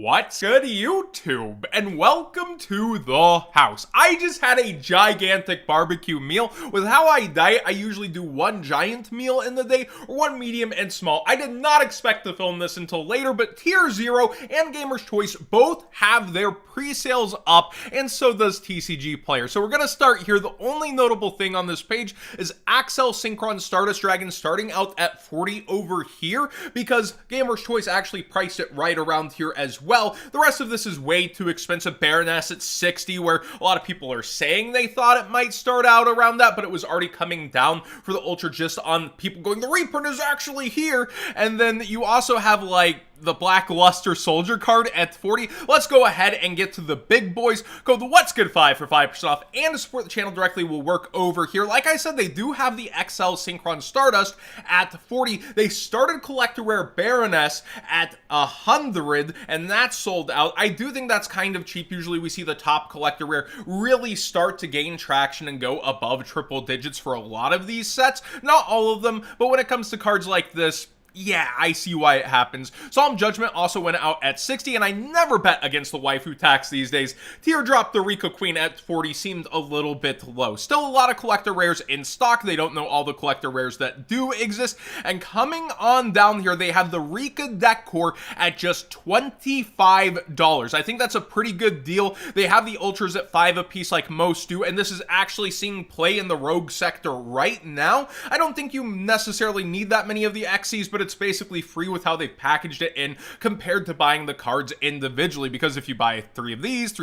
What's good, YouTube? And welcome to the house. I just had a gigantic barbecue meal. With how I diet, I usually do one giant meal in the day or one medium and small. I did not expect to film this until later, but Tier 0 and Gamer's Choice both have their pre-sales up, and so does TCG Player. So we're gonna start here. The only notable thing on this page is Axel Synchron Stardust Dragon starting out at 40 over here, because Gamer's Choice actually priced it right around here as well. The rest of this is way too expensive. Baroness at 60, where a lot of people are saying they thought it might start out around that, but it was already coming down for the Ultra just on people going, the reprint is actually here. And then you also have like the Blackluster Soldier card at 40. Let's go ahead and get to the big boys. Code the What's Good 5 for 5% off, and to support the channel directly will work over here. Like I said, they do have the XL Synchron Stardust at 40. They started Collector Rare Baroness at 100, and that's sold out. I do think that's kind of cheap. Usually we see the top Collector Rare really start to gain traction and go above triple digits for a lot of these sets. Not all of them, but when it comes to cards like this, yeah, I see why it happens. Solemn Judgment also went out at 60, and I never bet against the waifu tax these days. Teardrop the Rico Queen at 40 seemed a little bit low. Still a lot of collector rares in stock. They don't know all the collector rares that do exist. And coming on down here, they have the Rika Deck Core at just $25. I think that's a pretty good deal. They have the Ultras at 5 apiece like most do, and this is actually seeing play in the Rogue sector right now. I don't think you necessarily need that many of the XCs, but it's basically free with how they packaged it in compared to buying the cards individually, because if you buy three of these,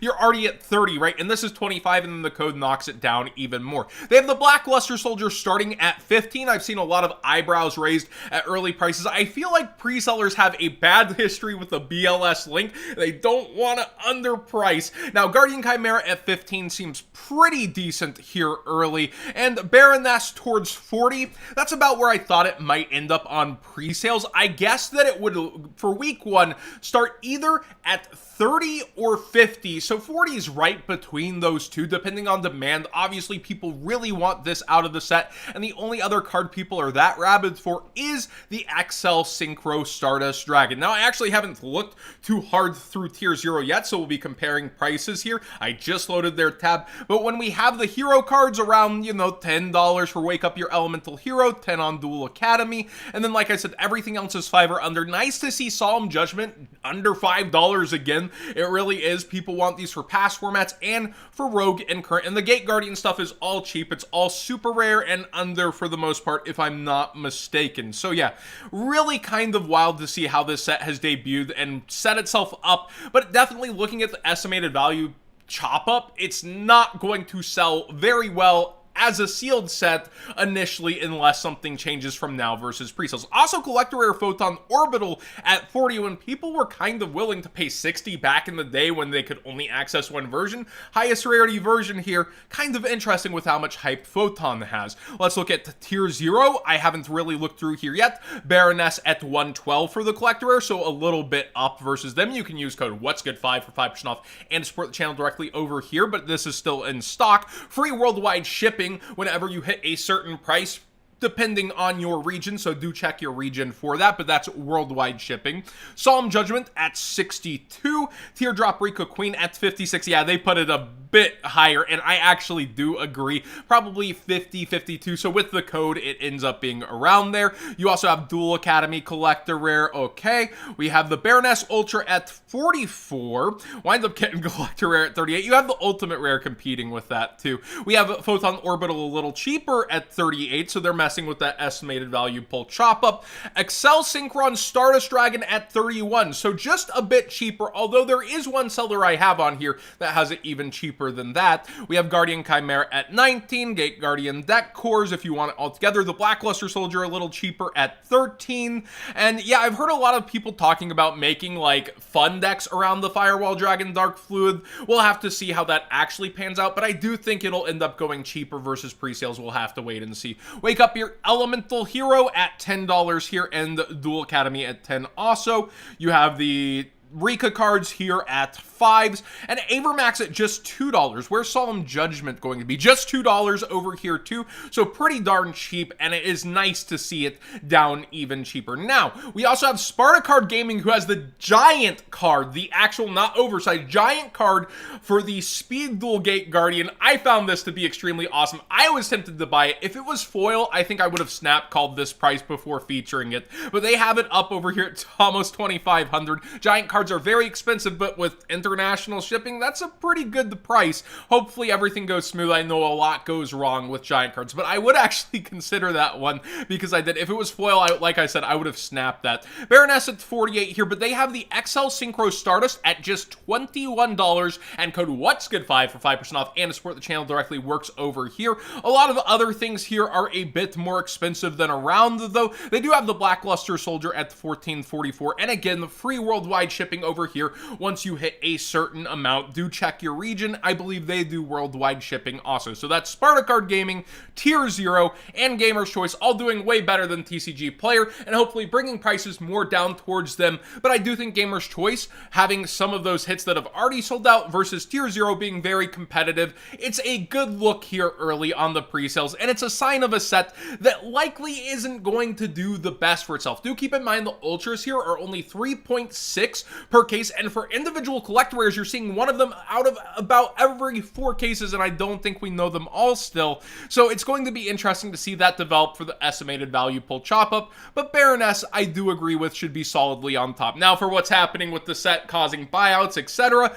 you're already at 30, right? And this is 25, and then the code knocks it down even more. They have the Blackluster Soldier starting at 15. I've seen a lot of eyebrows raised at early prices. I feel like pre-sellers have a bad history with the BLS link. They don't want to underprice. Now, Guardian Chimera at 15 seems pretty decent here early, and Baroness towards 40. That's about where I thought it might end up on pre-sales. I guess that it would, for week 1, start either at 30 or 50. So 40 is right between those two, depending on demand. Obviously, people really want this out of the set, and the only other card people are that rabid for is the XL Synchro Stardust Dragon. Now, I actually haven't looked too hard through Tier 0 yet, so we'll be comparing prices here. I just loaded their tab, but when we have the hero cards around, $10 for Wake Up Your Elemental Hero, 10 on Duel Academy, and then like I said, everything else is 5 or under. Nice to see Solemn Judgment under $5 again. It really is. People want these for past formats and for Rogue and current. And the Gate Guardian stuff is all cheap. It's all super rare and under for the most part, if I'm not mistaken. So yeah, really kind of wild to see how this set has debuted and set itself up. But definitely looking at the estimated value chop up, it's not going to sell very well as a sealed set initially, unless something changes from now versus pre-sales. Also, Collector Rare Photon Orbital at 40, when people were kind of willing to pay 60 back in the day when they could only access one version. Highest rarity version here, kind of interesting with how much hype Photon has. Let's look at Tier 0. I haven't really looked through here yet. Baroness at 112 for the Collector Rare, so a little bit up versus them. You can use code What's Good 5 for 5% off and support the channel directly over here, but this is still in stock. Free worldwide shipping whenever you hit a certain price, depending on your region, so do check your region for that, but that's worldwide shipping. Solemn Judgment at 62. Teardrop Rico Queen at 56. Yeah, they put it a bit higher, and I actually do agree. Probably 50, 52, so with the code, it ends up being around there. You also have Duel Academy Collector Rare. Okay, we have the Baroness Ultra at 44. Wind up getting Collector Rare at 38. You have the Ultimate Rare competing with that, too. We have Photon Orbital a little cheaper at 38, so they're messing with that estimated value pull chop up. XL Synchron Stardust Dragon at 31, so just a bit cheaper, although there is one seller I have on here that has it even cheaper than that. We have Guardian Chimera at 19, Gate Guardian Deck Cores if you want it all together. The Blackluster Soldier a little cheaper at 13, and yeah, I've heard a lot of people talking about making like fun decks around the Firewall Dragon Dark Fluid. We'll have to see how that actually pans out, but I do think it'll end up going cheaper versus pre-sales. We'll have to wait and see. Wake Up Your Elemental Hero at $10 here, and Duel Academy at 10 also. You have the Rika cards here at 5s, and Avermax at just $2. Where's Solemn Judgment going to be? Just $2 over here too, so pretty darn cheap, and it is nice to see it down even cheaper. Now, we also have Spartacard Gaming, who has the giant card, the actual, not oversized, giant card for the Speed Duel Gate Guardian. I found this to be extremely awesome. I was tempted to buy it. If it was foil, I think I would have snap called this price before featuring it, but they have it up over here at almost $2,500. Giant cards are very expensive, but with international shipping, that's a pretty good price. Hopefully everything goes smooth. I know a lot goes wrong with giant cards, but I would actually consider that one because I did. If it was foil, like I said, I would have snapped that. Baroness at 48 here, but they have the XL Synchro Stardust at just $21, and code What'sGood5 for 5% off, and to support the channel directly works over here. A lot of the other things here are a bit more expensive than around, though. They do have the Blackluster Soldier at $14.44, and again, the free worldwide shipping over here once you hit a certain amount. Do check your region. I believe they do worldwide shipping also. So that's Spartacard Gaming, Tier 0, and Gamer's Choice, all doing way better than TCG Player, and hopefully bringing prices more down towards them. But I do think Gamer's Choice, having some of those hits that have already sold out versus Tier 0 being very competitive, it's a good look here early on the pre-sales, and it's a sign of a set that likely isn't going to do the best for itself. Do keep in mind the Ultras here are only 3.6 per case, and for individual collector rares, you're seeing one of them out of about every 4 cases, and I don't think we know them all still. So it's going to be interesting to see that develop for the estimated value pull chop up, but Baroness, I do agree with, should be solidly on top. Now, for what's happening with the set causing buyouts, etc.,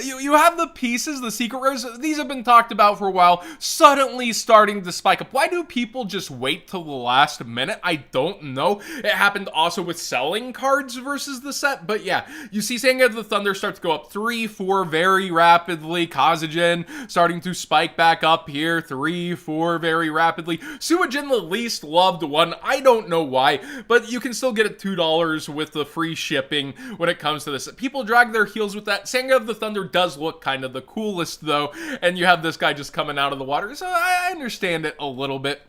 you have the pieces, the secret rares, these have been talked about for a while, suddenly starting to spike up. Why do people just wait till the last minute? I don't know. It happened also with selling cards versus the set, but yeah, you see Sanga of the Thunder start to go up 3, 4 very rapidly. Kazagen starting to spike back up here, 3, 4 very rapidly. Suijin, the least loved one, I don't know why, but you can still get it $2 with the free shipping when it comes to this. People drag their heels with that. Sanga of the Thunder does look kind of the coolest though, and you have this guy just coming out of the water, so I understand it a little bit.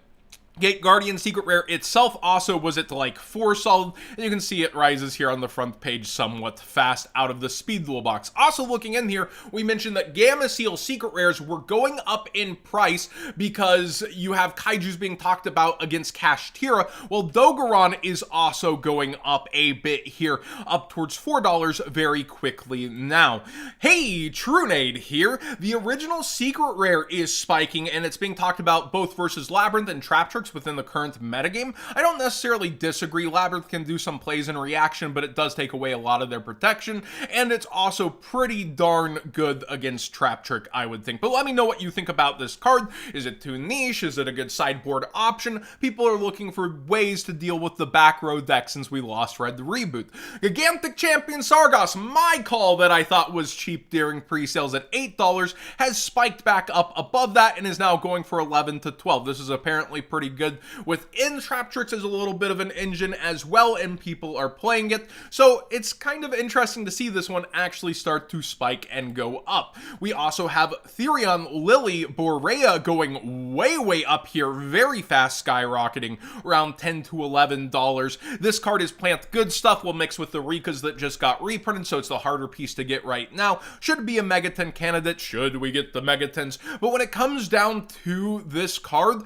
Gate Guardian Secret Rare itself also was at like 4 solid, and you can see it rises here on the front page somewhat fast out of the Speed Duel box. Also looking in here, we mentioned that Gamma Seal Secret Rares were going up in price because you have Kaijus being talked about against Kashtira, while Dogoran is also going up a bit here, up towards $4 very quickly now. Hey, Trunade here. The original Secret Rare is spiking, and it's being talked about both versus Labyrinth and Traptrix within the current metagame. I don't necessarily disagree. Labyrinth can do some plays in reaction, but it does take away a lot of their protection, and it's also pretty darn good against Traptrix, I would think. But let me know what you think about this card. Is it too niche? Is it a good sideboard option? People are looking for ways to deal with the back row deck since we lost Red the Reboot. Gigantic Champion Sargos, my call that I thought was cheap during pre-sales at $8, has spiked back up above that and is now going for 11 to 12. This is apparently pretty good. Within Traptrix is a little bit of an engine as well, and people are playing it, so it's kind of interesting to see this one actually start to spike and go up. We also have Therion Lily Borea going way up here, very fast, skyrocketing around $10 to $11. This card is plant good stuff, will mix with the Rikas that just got reprinted, so it's the harder piece to get right now. Should be a Megaton candidate, should we get the Megatons, but when it comes down to this card,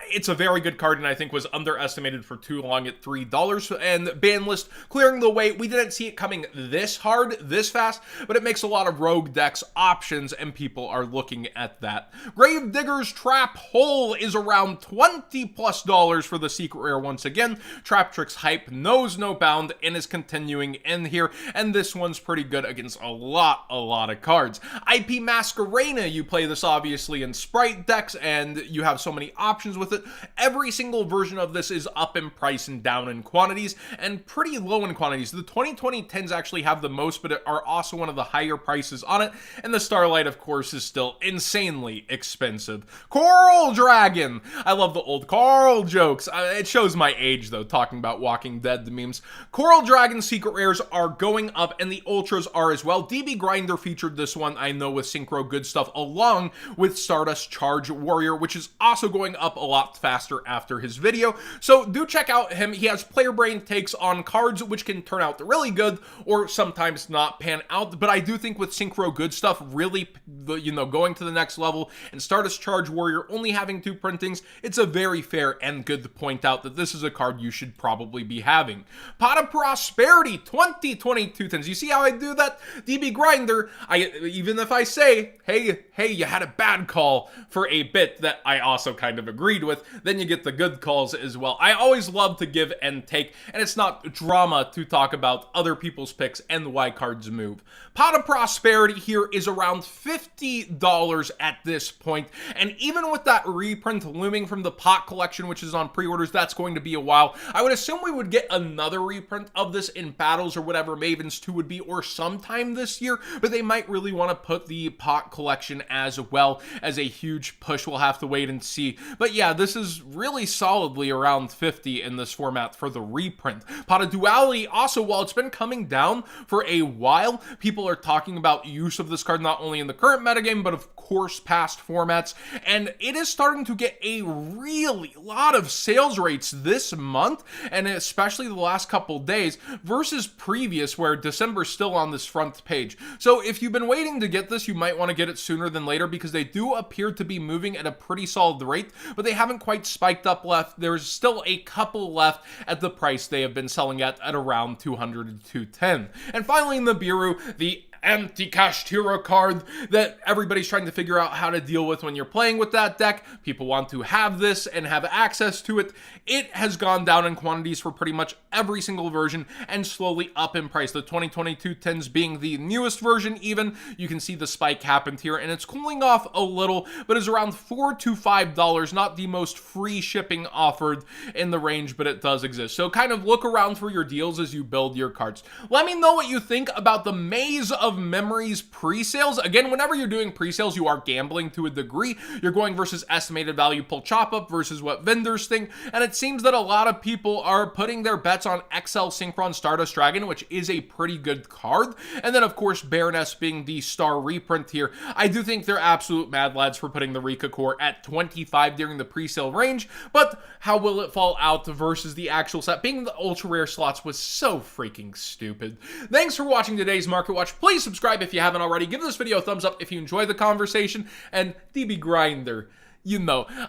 it's a very good card, and I think was underestimated for too long at $3. And ban list clearing the way. We didn't see it coming this hard, this fast, but it makes a lot of rogue decks options, and people are looking at that. Gravedigger's Trap Hole is around $20+ for the secret rare once again. Traptrix hype knows no bound and is continuing in here, and this one's pretty good against a lot of cards. IP Masquerena, you play this obviously in Sprite decks, and you have so many options with it. Every single version of this is up in price and down in quantities, and pretty low in quantities. The 2020 10s actually have the most, but are also one of the higher prices on it, and the Starlight, of course, is still insanely expensive. Coral Dragon! I love the old Carl jokes. It shows my age, though, talking about Walking Dead memes. Coral Dragon secret rares are going up, and the Ultras are as well. DB Grinder featured this one, I know, with Synchro Good Stuff, along with Stardust Charge Warrior, which is also going up a lot faster monster after his video. So do check out him. He has player brain takes on cards, which can turn out really good or sometimes not pan out. But I do think with Synchro Good Stuff really, going to the next level and Stardust Charge Warrior only having 2 printings, it's a very fair and good to point out that this is a card you should probably be having. Pot of Prosperity, 2022 tens. You see how I do that? DB Grinder, even if I say, hey, you had a bad call for a bit that I also kind of agreed with, then you get the good calls as well. I always love to give and take, and it's not drama to talk about other people's picks and why cards move. Pot of Prosperity here is around $50 at this point, and even with that reprint looming from the Pot collection, which is on pre-orders, that's going to be a while. I would assume we would get another reprint of this in Battles or whatever Mavens 2 would be, or sometime this year, but they might really want to put the Pot collection as well as a huge push. We'll have to wait and see. But yeah, this is really solidly around 50 in this format for the reprint. Pot of Duality also, while it's been coming down for a while, people are talking about use of this card not only in the current metagame, but of course past formats, and it is starting to get a really lot of sales rates this month, and especially the last couple days versus previous, where December's still on this front page. So if you've been waiting to get this, you might want to get it sooner than later, because they do appear to be moving at a pretty solid rate, but they haven't quite spiked up left. There's still a couple left at the price they have been selling at around 200 to 210. And finally in the Biru, the anti-cash hero card that everybody's trying to figure out how to deal with when you're playing with that deck. People want to have this and have access to it. It has gone down in quantities for pretty much every single version and slowly up in price. The 2022 tens being the newest version even. You can see the spike happened here, and it's cooling off a little, but is around $4 to $5. Not the most free shipping offered in the range, but it does exist. So kind of look around for your deals as you build your cards. Let me know what you think about the Maze of Memories pre-sales. Again, whenever you're doing pre-sales, you are gambling to a degree. You're going versus estimated value pull chop up versus what vendors think, and it seems that a lot of people are putting their bets on XL Synchron Stardust Dragon, which is a pretty good card, and then of course Baroness being the star reprint here. I do think they're absolute mad lads for putting the Rika core at 25 during the pre-sale range, but how will it fall out versus the actual set? Being the ultra rare slots was so freaking stupid. Thanks for watching today's Market Watch. Please subscribe if you haven't already. Give this video a thumbs up if you enjoy the conversation. And DB Grinder,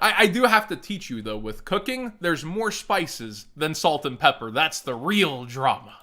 I do have to teach you though, with cooking, there's more spices than salt and pepper. That's the real drama.